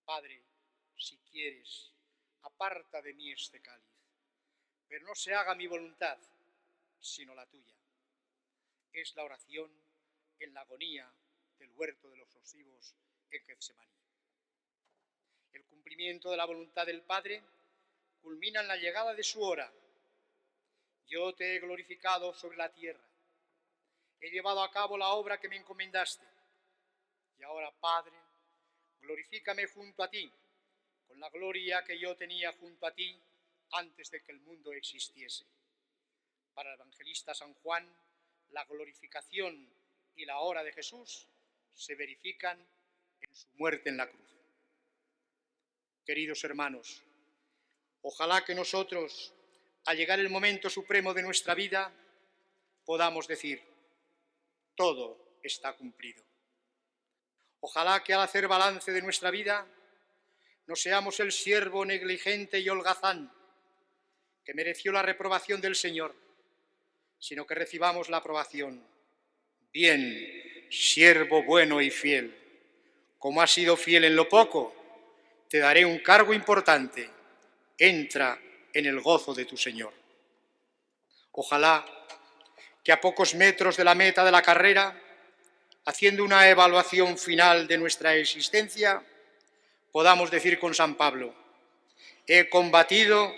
Padre, si quieres, aparta de mí este cáliz, pero no se haga mi voluntad, sino la tuya. Es la oración en la agonía del huerto de los olivos en Getsemaní. El cumplimiento de la voluntad del Padre culmina en la llegada de su hora. Yo te he glorificado sobre la tierra, he llevado a cabo la obra que me encomendaste, y ahora, Padre, glorifícame junto a ti, con la gloria que yo tenía junto a ti antes de que el mundo existiese. Para el evangelista San Juan, la glorificación y la hora de Jesús se verifican en su muerte en la cruz. Queridos hermanos, ojalá que nosotros, al llegar el momento supremo de nuestra vida, podamos decir: todo está cumplido. Ojalá que al hacer balance de nuestra vida no seamos el siervo negligente y holgazán que mereció la reprobación del Señor, sino que recibamos la aprobación. Bien, siervo bueno y fiel, como has sido fiel en lo poco, te daré un cargo importante. Entra en el gozo de tu Señor. Ojalá que a pocos metros de la meta de la carrera haciendo una evaluación final de nuestra existencia, podamos decir con San Pablo: he combatido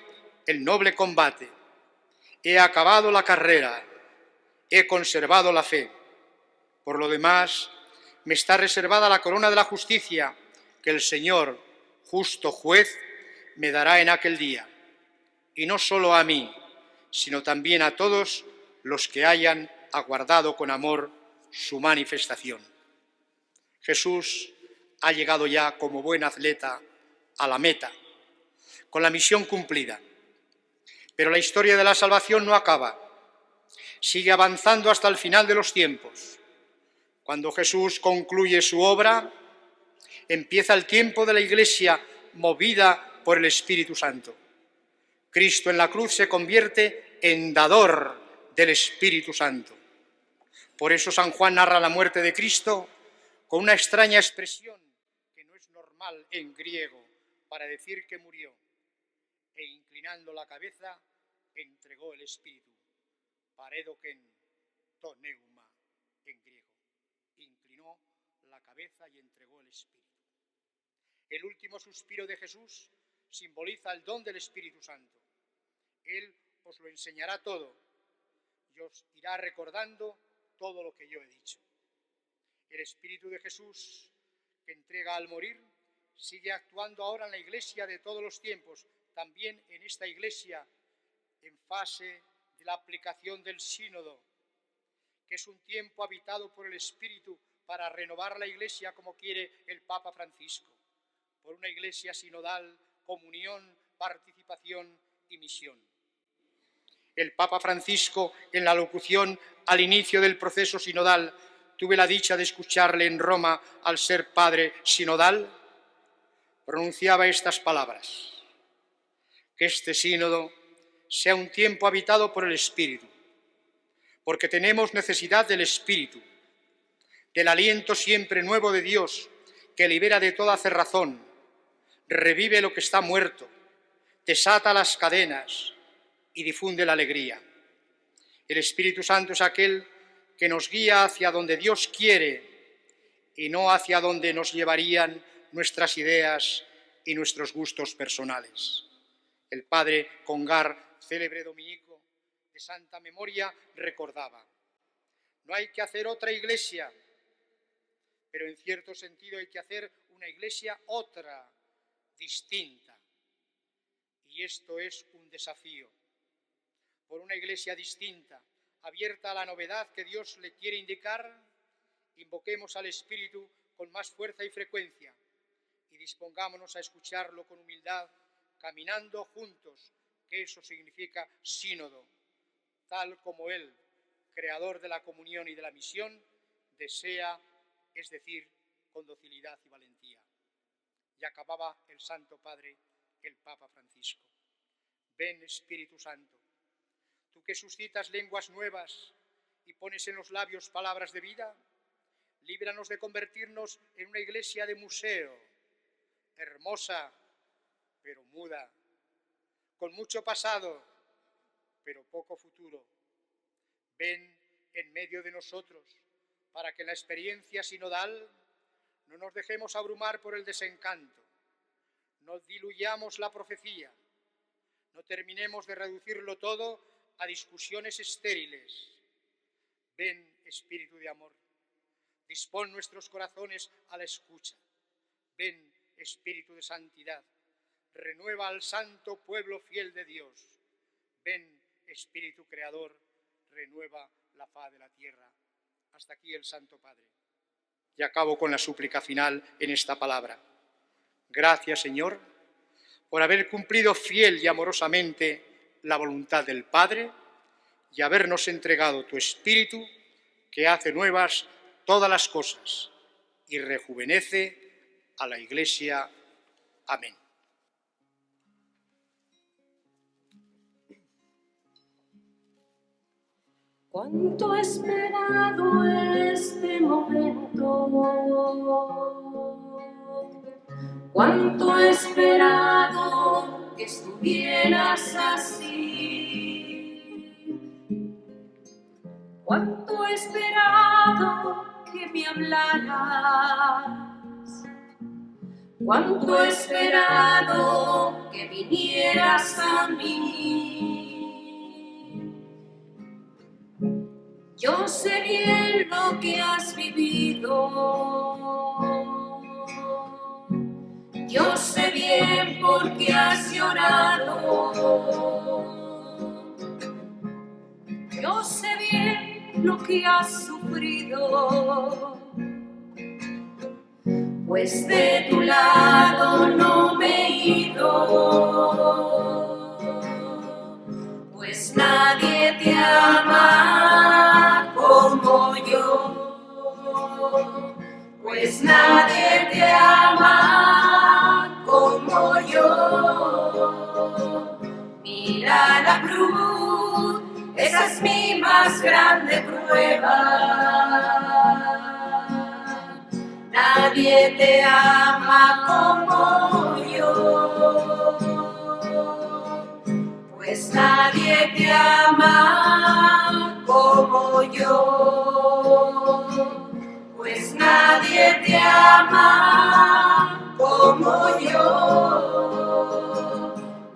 el noble combate, he acabado la carrera, he conservado la fe. Por lo demás, me está reservada la corona de la justicia que el Señor, justo juez, me dará en aquel día. Y no solo a mí, sino también a todos los que hayan aguardado con amor su manifestación. Jesús ha llegado ya como buen atleta a la meta, con la misión cumplida. Pero la historia de la salvación no acaba, sigue avanzando hasta el final de los tiempos. Cuando Jesús concluye su obra, empieza el tiempo de la Iglesia movida por el Espíritu Santo. Cristo en la cruz se convierte en dador del Espíritu Santo. Por eso San Juan narra la muerte de Cristo con una extraña expresión que no es normal en griego para decir que murió. E inclinando la cabeza, entregó el Espíritu. Paredoken to neuma en griego. Inclinó la cabeza y entregó el Espíritu. El último suspiro de Jesús simboliza el don del Espíritu Santo. Él os lo enseñará todo y os irá recordando todo lo que yo he dicho. El Espíritu de Jesús, que entrega al morir, sigue actuando ahora en la Iglesia de todos los tiempos, también en esta Iglesia, en fase de la aplicación del sínodo, que es un tiempo habitado por el Espíritu para renovar la Iglesia como quiere el Papa Francisco, por una Iglesia sinodal, comunión, participación y misión. El Papa Francisco, en la locución al inicio del proceso sinodal, tuve la dicha de escucharle en Roma al ser padre sinodal, pronunciaba estas palabras: que este sínodo sea un tiempo habitado por el Espíritu, porque tenemos necesidad del Espíritu, del aliento siempre nuevo de Dios, que libera de toda cerrazón, revive lo que está muerto, desata las cadenas y difunde la alegría. El Espíritu Santo es aquel que nos guía hacia donde Dios quiere y no hacia donde nos llevarían nuestras ideas y nuestros gustos personales. El padre Congar, célebre dominico de santa memoria, recordaba: no hay que hacer otra iglesia, pero en cierto sentido hay que hacer una iglesia otra, distinta. Y esto es un desafío. Por una iglesia distinta, abierta a la novedad que Dios le quiere indicar, invoquemos al Espíritu con más fuerza y frecuencia y dispongámonos a escucharlo con humildad, caminando juntos, que eso significa sínodo, tal como Él, creador de la comunión y de la misión, desea, es decir, con docilidad y valentía. Y acababa el Santo Padre, el Papa Francisco: ven, Espíritu Santo, tú que suscitas lenguas nuevas y pones en los labios palabras de vida, líbranos de convertirnos en una iglesia de museo, hermosa pero muda, con mucho pasado pero poco futuro. Ven en medio de nosotros para que en la experiencia sinodal no nos dejemos abrumar por el desencanto, no diluyamos la profecía, no terminemos de reducirlo todo a discusiones estériles. Ven, Espíritu de amor, dispón nuestros corazones a la escucha. Ven, Espíritu de santidad, renueva al santo pueblo fiel de Dios. Ven, Espíritu creador, renueva la faz de la tierra. Hasta aquí el Santo Padre. Y acabo con la súplica final en esta palabra. Gracias, Señor, por haber cumplido fiel y amorosamente la voluntad del Padre y habernos entregado tu Espíritu, que hace nuevas todas las cosas y rejuvenece a la Iglesia. Amén. Cuánto he esperado este momento, cuánto he esperado que estuvieras así, cuánto he esperado que me hablaras, cuánto he esperado que vinieras a mí. Yo sé bien lo que has vivido, yo sé bien por qué has llorado, yo sé bien lo que has sufrido, pues de tu lado no me he ido, pues nadie te ama como yo, pues nadie te ama como yo. Mira la cruz, esa es mi más grande prueba. Nadie te ama como yo, pues nadie te ama como yo, pues nadie te ama como yo.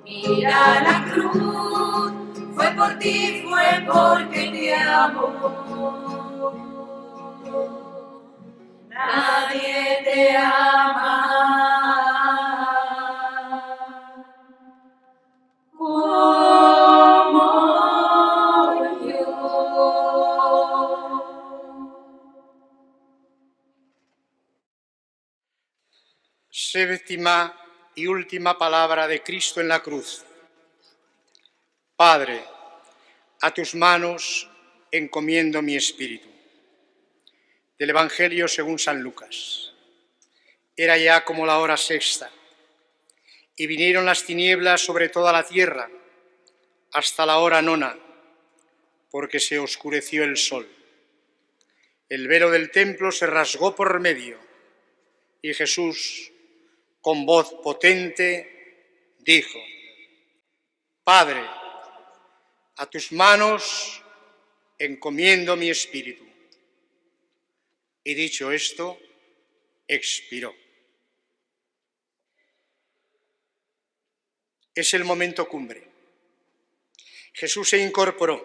Mira la cruz, fue por ti, fue porque te amo. Nadie te ama como yo. Séptima y última palabra de Cristo en la cruz. Padre, a tus manos encomiendo mi espíritu. Del Evangelio según San Lucas. Era ya como la hora sexta, y vinieron las tinieblas sobre toda la tierra, hasta la hora nona, porque se oscureció el sol. El velo del templo se rasgó por medio, y Jesús, con voz potente, dijo: Padre, a tus manos encomiendo mi espíritu. Y dicho esto, expiró. Es el momento cumbre. Jesús se incorporó.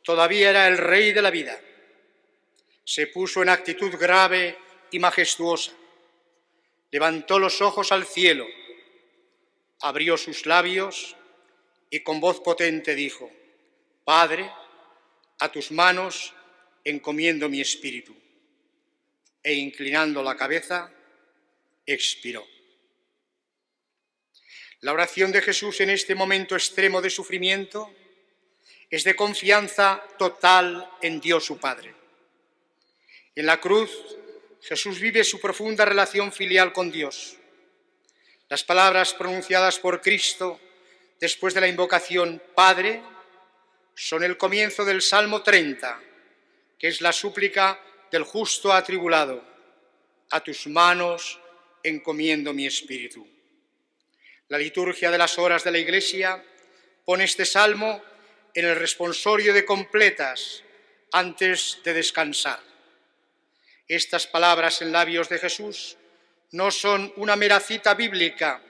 Todavía era el rey de la vida. Se puso en actitud grave y majestuosa. Levantó los ojos al cielo, abrió sus labios y con voz potente dijo: Padre, a tus manos encomiendo mi espíritu. E inclinando la cabeza, expiró. La oración de Jesús en este momento extremo de sufrimiento es de confianza total en Dios su Padre. En la cruz, Jesús vive su profunda relación filial con Dios. Las palabras pronunciadas por Cristo después de la invocación Padre son el comienzo del Salmo 30, que es la súplica del justo atribulado: a tus manos encomiendo mi espíritu. La liturgia de las horas de la Iglesia pone este salmo en el responsorio de completas antes de descansar. Estas palabras en labios de Jesús no son una mera cita bíblica,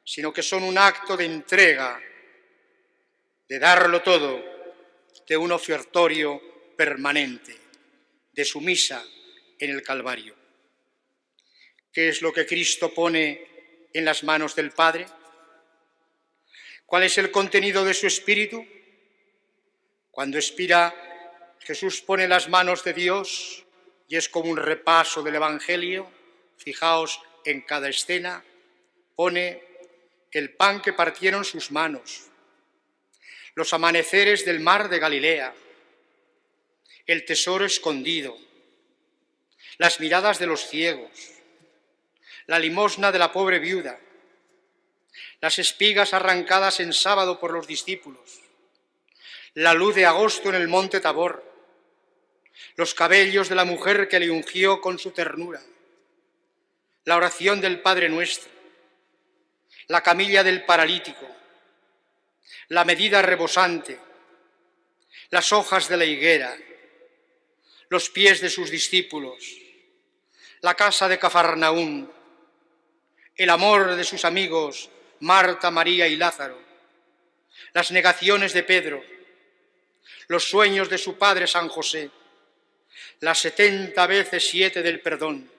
sino que son un acto de entrega, de darlo todo, de un ofertorio permanente, de su misa en el Calvario. ¿Qué es lo que Cristo pone en las manos del Padre? ¿Cuál es el contenido de su espíritu? Cuando expira, Jesús pone las manos de Dios y es como un repaso del Evangelio. Fijaos en cada escena, pone el pan que partieron sus manos, los amaneceres del mar de Galilea, el tesoro escondido, las miradas de los ciegos, la limosna de la pobre viuda, las espigas arrancadas en sábado por los discípulos, la luz de agosto en el monte Tabor, los cabellos de la mujer que le ungió con su ternura, la oración del Padre Nuestro, la camilla del paralítico, la medida rebosante, las hojas de la higuera, los pies de sus discípulos, la casa de Cafarnaún, el amor de sus amigos Marta, María y Lázaro, las negaciones de Pedro, los sueños de su padre San José, las 70 veces 7 del perdón,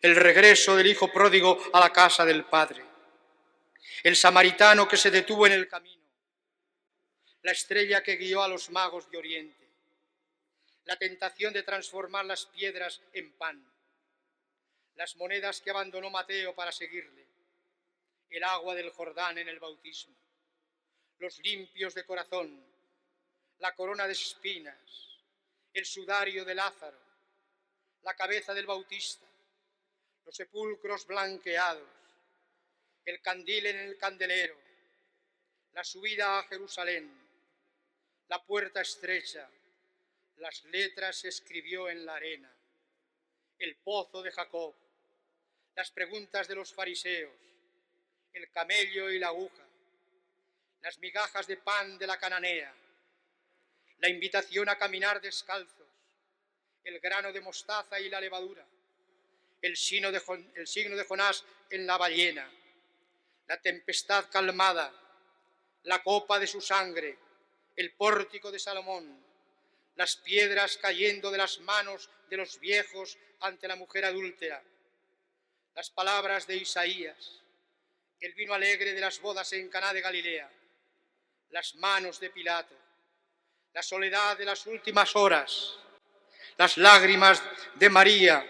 el regreso del hijo pródigo a la casa del padre, el samaritano que se detuvo en el camino, la estrella que guió a los magos de Oriente, la tentación de transformar las piedras en pan, las monedas que abandonó Mateo para seguirle, el agua del Jordán en el bautismo, los limpios de corazón, la corona de espinas, el sudario de Lázaro, la cabeza del Bautista, los sepulcros blanqueados, el candil en el candelero, la subida a Jerusalén, la puerta estrecha, las letras se escribió en la arena, el pozo de Jacob, las preguntas de los fariseos, el camello y la aguja, las migajas de pan de la cananea, la invitación a caminar descalzos, el grano de mostaza y la levadura, el signo de Jonás en la ballena, la tempestad calmada, la copa de su sangre, el pórtico de Salomón, las piedras cayendo de las manos de los viejos ante la mujer adúltera, las palabras de Isaías, el vino alegre de las bodas en Caná de Galilea, las manos de Pilato, la soledad de las últimas horas, las lágrimas de María,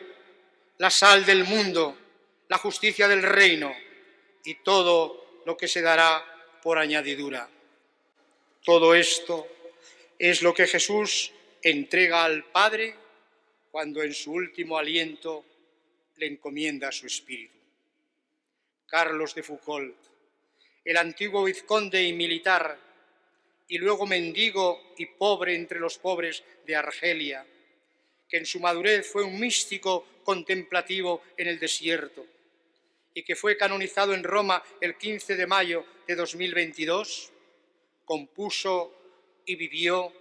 la sal del mundo, la justicia del reino y todo lo que se dará por añadidura. Todo esto es lo que Jesús entrega al Padre cuando en su último aliento le encomienda su espíritu. Carlos de Foucauld, el antiguo vizconde y militar, y luego mendigo y pobre entre los pobres de Argelia, que en su madurez fue un místico contemplativo en el desierto y que fue canonizado en Roma el 15 de mayo de 2022, compuso y vivió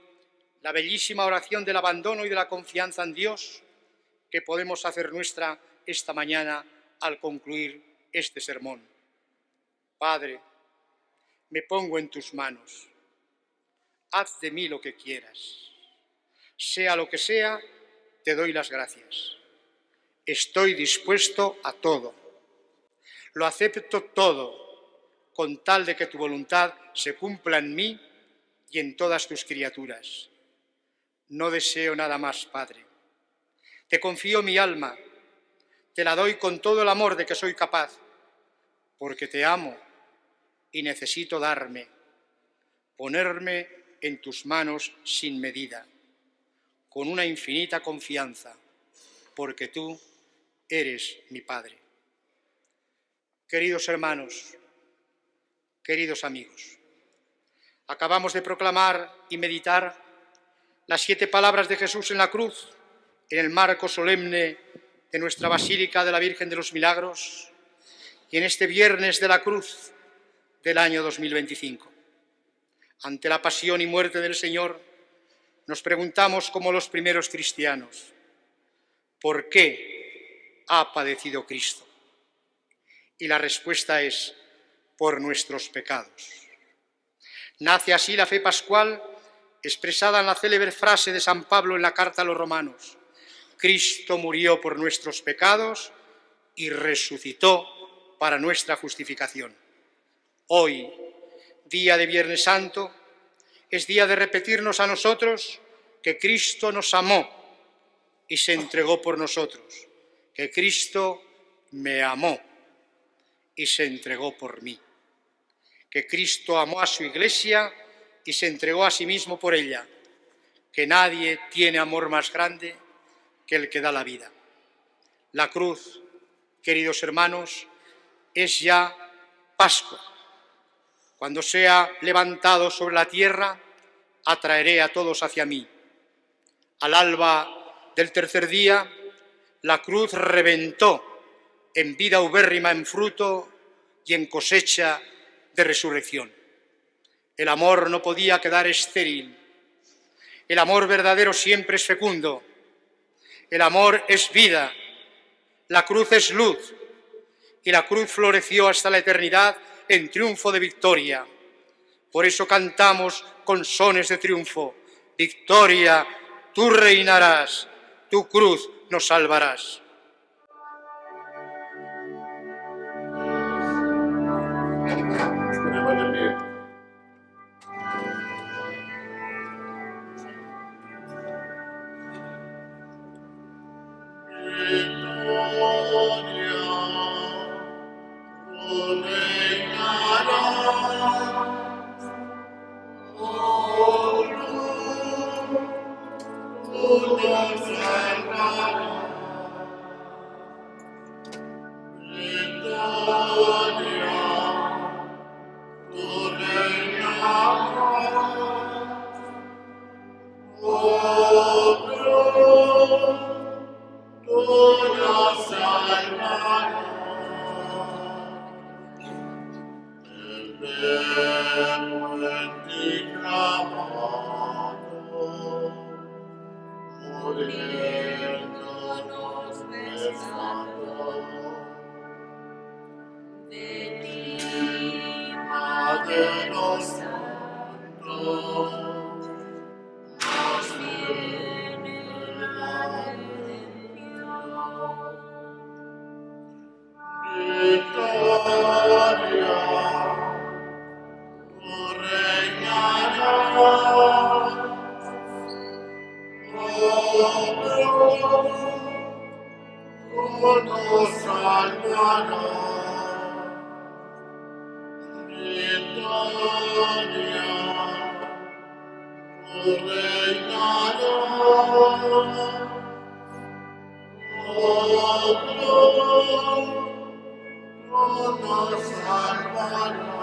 la bellísima oración del abandono y de la confianza en Dios que podemos hacer nuestra esta mañana al concluir este sermón. Padre, me pongo en tus manos. Haz de mí lo que quieras. Sea lo que sea, te doy las gracias. Estoy dispuesto a todo. Lo acepto todo, con tal de que tu voluntad se cumpla en mí y en todas tus criaturas. No deseo nada más, Padre. Te confío mi alma, te la doy con todo el amor de que soy capaz, porque te amo y necesito darme, ponerme en tus manos sin medida, con una infinita confianza, porque tú eres mi Padre. Queridos hermanos, queridos amigos, acabamos de proclamar y meditar las 7 palabras de Jesús en la cruz, en el marco solemne de nuestra Basílica de la Virgen de los Milagros y en este Viernes de la Cruz del año 2025. Ante la pasión y muerte del Señor, nos preguntamos como los primeros cristianos, ¿por qué ha padecido Cristo? Y la respuesta es, por nuestros pecados. Nace así la fe pascual expresada en la célebre frase de San Pablo en la carta a los Romanos: Cristo murió por nuestros pecados y resucitó para nuestra justificación. Hoy, día de Viernes Santo, es día de repetirnos a nosotros que Cristo nos amó y se entregó por nosotros, que Cristo me amó y se entregó por mí, que Cristo amó a su Iglesia y se entregó a sí mismo por ella, que nadie tiene amor más grande que el que da la vida. La cruz, queridos hermanos, es ya Pascua. Cuando sea levantado sobre la tierra, atraeré a todos hacia mí. Al alba del tercer día, la cruz reventó en vida ubérrima, en fruto y en cosecha de resurrección. El amor no podía quedar estéril. El amor verdadero siempre es fecundo El amor es vida, la cruz es luz, y la cruz floreció hasta la eternidad en triunfo de victoria. Por eso cantamos con sones de triunfo: victoria, tú reinarás, tu cruz nos salvarás. Nos salvará.